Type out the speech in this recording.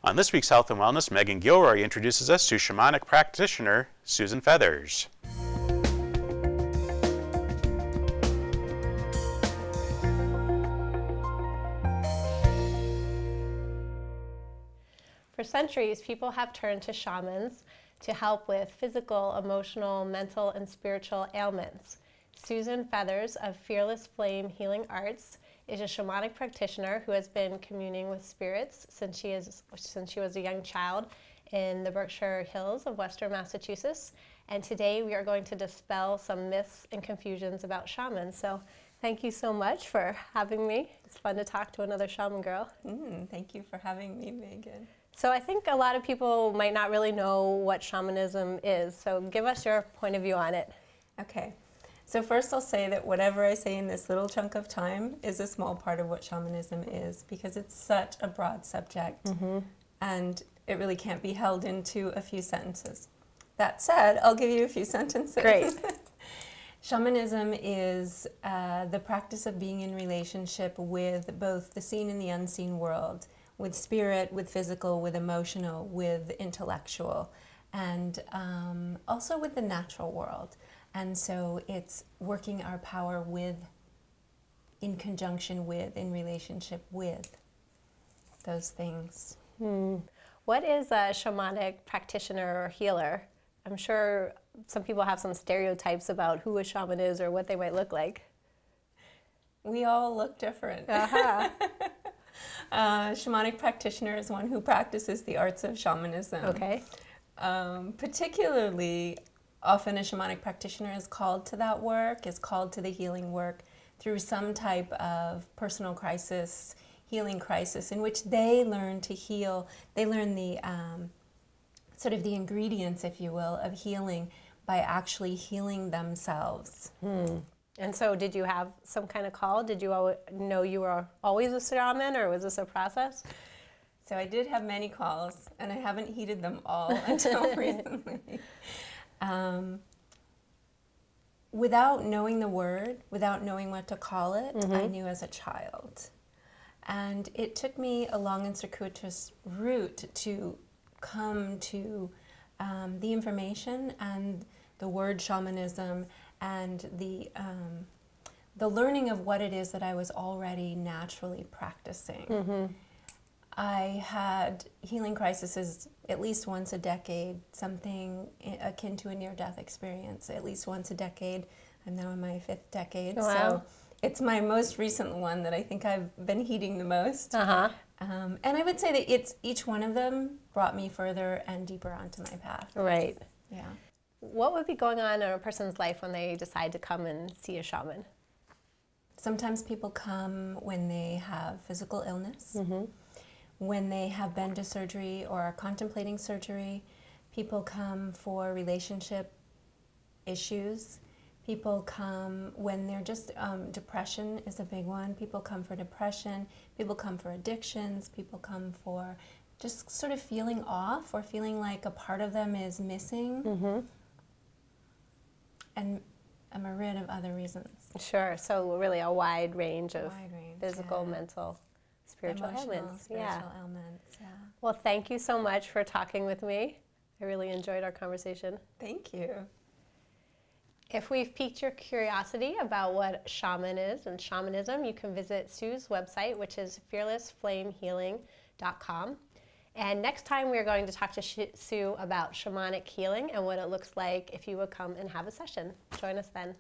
On this week's Health and Wellness, Megan Gilroy introduces us to shamanic practitioner Susan Feathers. For centuries, people have turned to shamans to help with physical, emotional, mental, and spiritual ailments. Susan Feathers of Fearless Flame Healing Arts is a shamanic practitioner who has been communing with spirits since she was a young child in the Berkshire Hills of Western Massachusetts. And today we are going to dispel some myths and confusions about shamans. So thank you so much for having me. It's fun to talk to another shaman girl. Thank you for having me, Megan. So I think a lot of people might not really know what shamanism is. So give us your point of view on it. Okay. So first I'll say that whatever I say in this little chunk of time is a small part of what shamanism is, because it's such a broad subject and it really can't be held into a few sentences. That said, I'll give you a few sentences. Great. Shamanism is the practice of being in relationship with both the seen and the unseen world, with spirit, with physical, with emotional, with intellectual, and also with the natural world. And so it's working our power with, in conjunction with, in relationship with those things. What is a shamanic practitioner or healer? I'm sure some people have some stereotypes about who a shaman is or what they might look like. We all look different. Shamanic practitioner is one who practices the arts of shamanism. Okay. Particularly, often a shamanic practitioner is called to that work, is called to the healing work through some type of personal crisis, healing crisis, in which they learn to heal. They learn the sort of the ingredients, if you will, of healing by actually healing themselves. And so did you have some kind of call? Did you know you were always a shaman, or was this a process? So I did have many calls, and I haven't heeded them all until recently. Without knowing the word, without knowing what to call it, I knew as a child. And it took me a long and circuitous route to come to the information and the word shamanism and the learning of what it is that I was already naturally practicing. I had healing crises at least once a decade, something akin to a near-death experience, at least once a decade. I'm now in my 5th decade, so it's my most recent one that I think I've been heeding the most. And I would say that each one of them brought me further and deeper onto my path. Right. Yeah. What would be going on in a person's life when they decide to come and see a shaman? Sometimes people come when they have physical illness. When they have been to surgery or are contemplating surgery. People come for relationship issues. People come when they're just, depression is a big one. People come for depression. People come for addictions. People come for just sort of feeling off or feeling like a part of them is missing. And a myriad of other reasons. Sure, so really a wide range of physical, yeah. mental, spiritual ailments. Spiritual ailments, yeah. Well, thank you so much for talking with me. I really enjoyed our conversation. Thank you. If we've piqued your curiosity about what shaman is and shamanism, you can visit Sue's website, which is fearlessflamehealing.com. And next time we're going to talk to Sue about shamanic healing and what it looks like if you would come and have a session. Join us then.